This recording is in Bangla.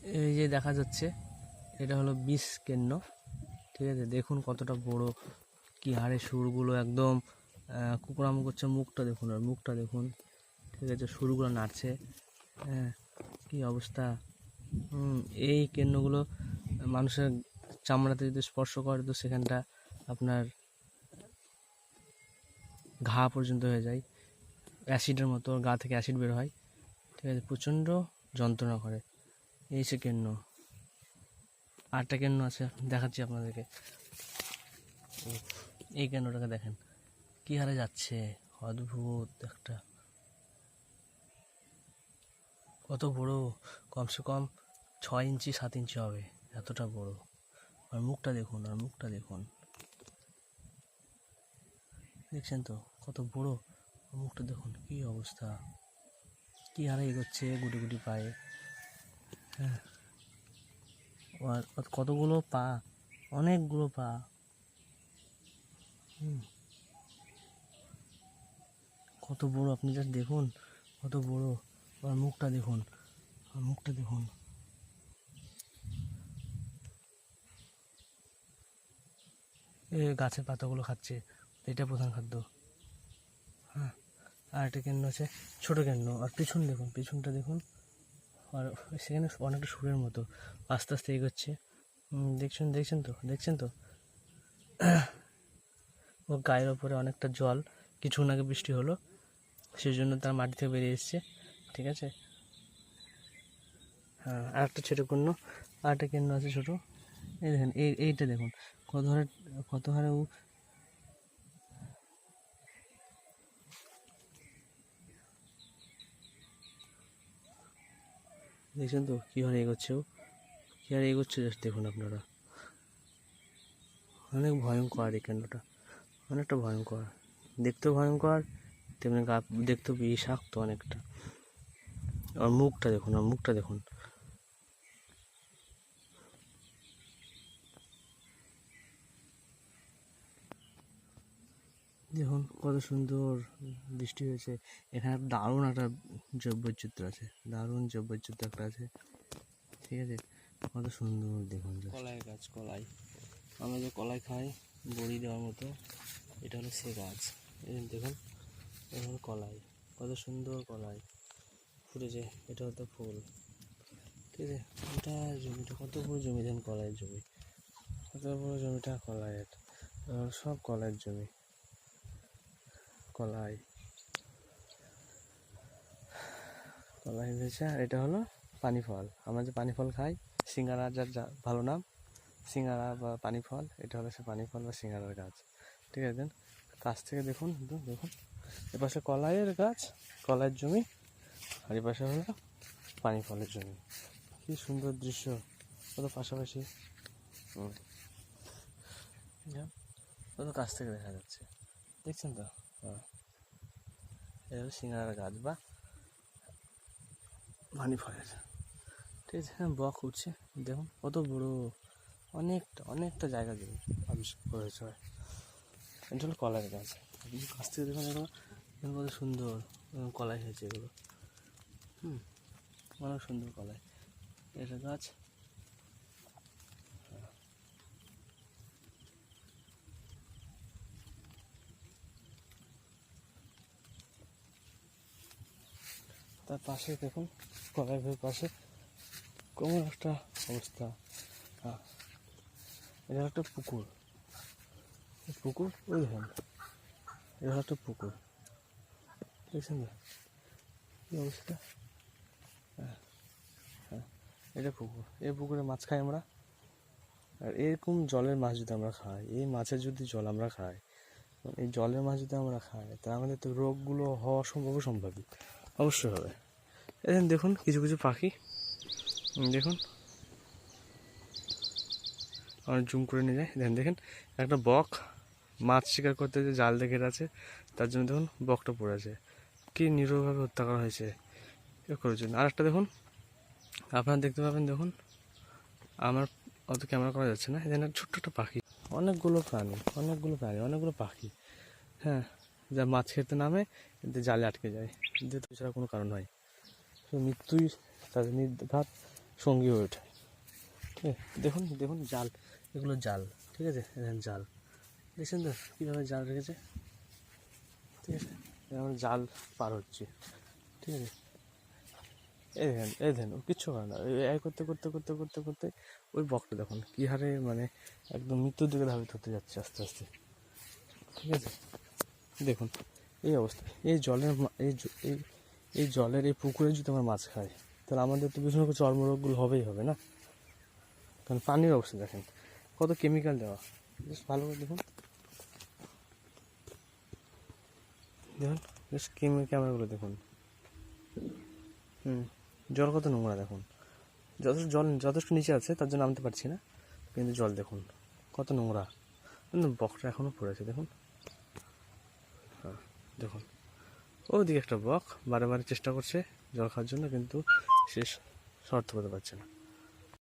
এই যে দেখা যাচ্ছে এটা হলো বিষ কেন্ন, ঠিক আছে। দেখুন কতটা বড়, কি হারে সুরগুলো একদম কুকুরামু করছে। মুখটা দেখুন, আর মুখটা দেখুন, ঠিক আছে। সুরগুলো নাড়ছে, হ্যাঁ, কি অবস্থা। এই কেন্নগুলো মানুষের চামড়াতে যদি স্পর্শ করে তো সেখানটা আপনার ঘা পর্যন্ত হয়ে যায়, অ্যাসিডের মতো গা থেকে অ্যাসিড বের হয়, ঠিক আছে। প্রচণ্ড যন্ত্রণা করে এই সে কেন্ন। আরেকটা কেন্ন আছে, দেখাচ্ছি আপনাদেরকে। এই কেন্নটাকে দেখেন কি হারে যাচ্ছে, অদ্ভুত একটা। কত বড়, কমসে কম 6 ইঞ্চি 7 ইঞ্চি হবে, এতটা বড়। আর মুখটা দেখুন, আর মুখটা দেখুন, দেখছেন তো কত বড়। মুখটা দেখুন কি অবস্থা, কি হারে এগোচ্ছে গুটি গুটি পায়ে, হ্যাঁ। আর কতগুলো পা, অনেকগুলো পা। কত বড়, আপনি জাস্ট দেখুন কত বড়। আর মুখটা দেখুন, আর মুখটা দেখুন। এই গাছের পাতাগুলো খাচ্ছে, এটা প্রধান খাদ্য, হ্যাঁ। আর একটা কেন্ন আছে, ছোটো কেন্ন। আর পিছন দেখুন, পিছনটা দেখুন। আর সেখানে অনেকটা সুরের মতো আস্তে আস্তে এগোচ্ছে, দেখছেন দেখছেন তো, দেখছেন তো। ও গায়ের ওপরে অনেকটা জল, কিছুক্ষণ আগে বৃষ্টি হলো, সেই জন্য তার মাটি থেকে বেরিয়ে এসছে, ঠিক আছে। হ্যাঁ, আর একটা ছোটো কেন্ন, আর একটা কেন্ন আছে ছোটো। এই দেখেন, এইটা দেখুন কত হারে ও। দেখছেন তো কী হারে এগোচ্ছে ও, কী হারে এগোচ্ছে, জাস্ট দেখুন আপনারা। অনেক ভয়ঙ্কর এই কেন্দ্রটা, অনেকটা ভয়ঙ্কর, দেখতেও ভয়ঙ্কর, তেমনি দেখতেও বিষাক্ত অনেকটা। আর মুখটা দেখুন, আর মুখটা দেখুন। দেখুন কত সুন্দর বৃষ্টি হয়েছে। এখানে দারুণ একটা জৈববৈচিত্র্য আছে, দারুণ জৈববৈচিত্র্য একটা আছে, ঠিক আছে। কত সুন্দর দেখুন। কলাই গাছ, কলাই, আমরা যে কলাই খাই বড়ি দেওয়ার মতো, এটা হলো সে গাছ। দেখুন, এটা হলো কলাই, কত সুন্দর কলাই ফুটেছে। এটা হতো ফুল, ঠিক আছে। এটা জমিটা কত বড় জমি, দেখুন কলাইয়ের জমি, কত বড় জমিটা কলাইয়ের, সব কলাইয়ের জমি, কলাই কলাই হয়েছে। আর এটা হলো পানি ফল, আমরা যে পানি ফল খাই, সিঙ্গারা, যার যা ভালো নাম, সিঙ্গারা বা পানি ফল, এটা হলো সে পানি ফল বা সিঙ্গারার গাছ, ঠিক আছে। দেন কাছ থেকে দেখুন, দেখুন এপাশে কলাইয়ের গাছ, কলাইয়ের জমি, আর এপাশে হলো পানি ফলের জমি। কি সুন্দর দৃশ্য, কত পাশাপাশি, কত কাছ থেকে দেখা যাচ্ছে, দেখছেন তো। হ্যাঁ, এটা হলো সিঙ্গারার গাছ বা পানি ফলের, ঠিক আছে। হ্যাঁ, বক উঠছে, দেখুন কত বড়, অনেকটা অনেকটা জায়গা জুড়ে আবিষ্কার করেছে। এটা হলো কলাইয়ের গাছ, আপনি কাছ থেকে দেখুন, এগুলো কত সুন্দর কলাই হয়েছে এগুলো, অনেক সুন্দর কলাই। এটা গাছ, তার পাশে দেখুন, কলাই গাছের পাশে কেমন একটা অবস্থা। হ্যাঁ, এটা একটা পুকুর, পুকুর, ওই দেখুন, এটা একটা পুকুর, দেখছেন না কি অবস্থা। হ্যাঁ, হ্যাঁ, এটা পুকুর, এই পুকুরে মাছ খাই আমরা। আর এরকম জলের মাছ যদি আমরা খাই, এই মাছের যদি জল আমরা খাই, এই জলের মাছ যদি আমরা খাই, তা আমাদের তো রোগগুলো হওয়া সম্ভাবী, অবশ্যই হবে। এখন দেখুন কিছু কিছু পাখি, দেখুন আমার জুম করে নিয়ে যায়, দেখেন দেখেন একটা বক মাছ শিকার করতে যে জাল দেখে আছে, তার জন্য দেখুন বকটা পড়ে আছে, কি নিরীহভাবে হত্যা করা হয়েছে এ করার জন্য। আর একটা দেখুন, আপনারা দেখতে পাবেন, দেখুন আমার অত ক্যামেরা করা যাচ্ছে না, এখানে ছোট্ট একটা পাখি, অনেকগুলো প্রাণী, অনেকগুলো পাখি, হ্যাঁ, যা মাছ খেতে নামে কিন্তু জালে আটকে যায়, কিন্তু এছাড়া কোনো কারণ নয়, মৃত্যুই তাদের নির্ঘাত সঙ্গী হয়ে ওঠে। ঠিক আছে, দেখুন দেখুন জাল, এগুলো জাল, ঠিক আছে, দেখেন জাল, দেখছেন তো কীভাবে জাল রেখেছে, ঠিক আছে, আমরা জাল পার হচ্ছি, ঠিক আছে। এই দেখেন ও কিচ্ছু করে না, এই করতে করতে করতে করতে করতে ওই বকটা দেখুন কী হারে মানে একদম মৃত্যুর দিকে ধাবিত হতে যাচ্ছে আস্তে আস্তে, ঠিক আছে। দেখুন এই অবস্থা, এই জলের এই জলের এই পুকুরে যদি আমরা মাছ খাই তাহলে আমাদের তো বিভিন্ন রকম চর্মরোগগুলো হবেই হবে না, কারণ পানির অবস্থা দেখেন কত কেমিক্যাল দেওয়া, বেশ ভালো করে দেখুন, দেখুন বেশ ক্যামেরাগুলো দেখুন, জল কত নোংরা দেখুন, যথেষ্ট নিচে আছে তার জন্য নামতে পারছি না, কিন্তু জল দেখুন কত নোংরা, কিন্তু বকটা এখনও পড়েছে দেখুন, হ্যাঁ দেখুন ওইদিকে একটা বক বারে বারে চেষ্টা করছে জল খাওয়ার জন্য, কিন্তু সে শর্ত করতে পারছে না।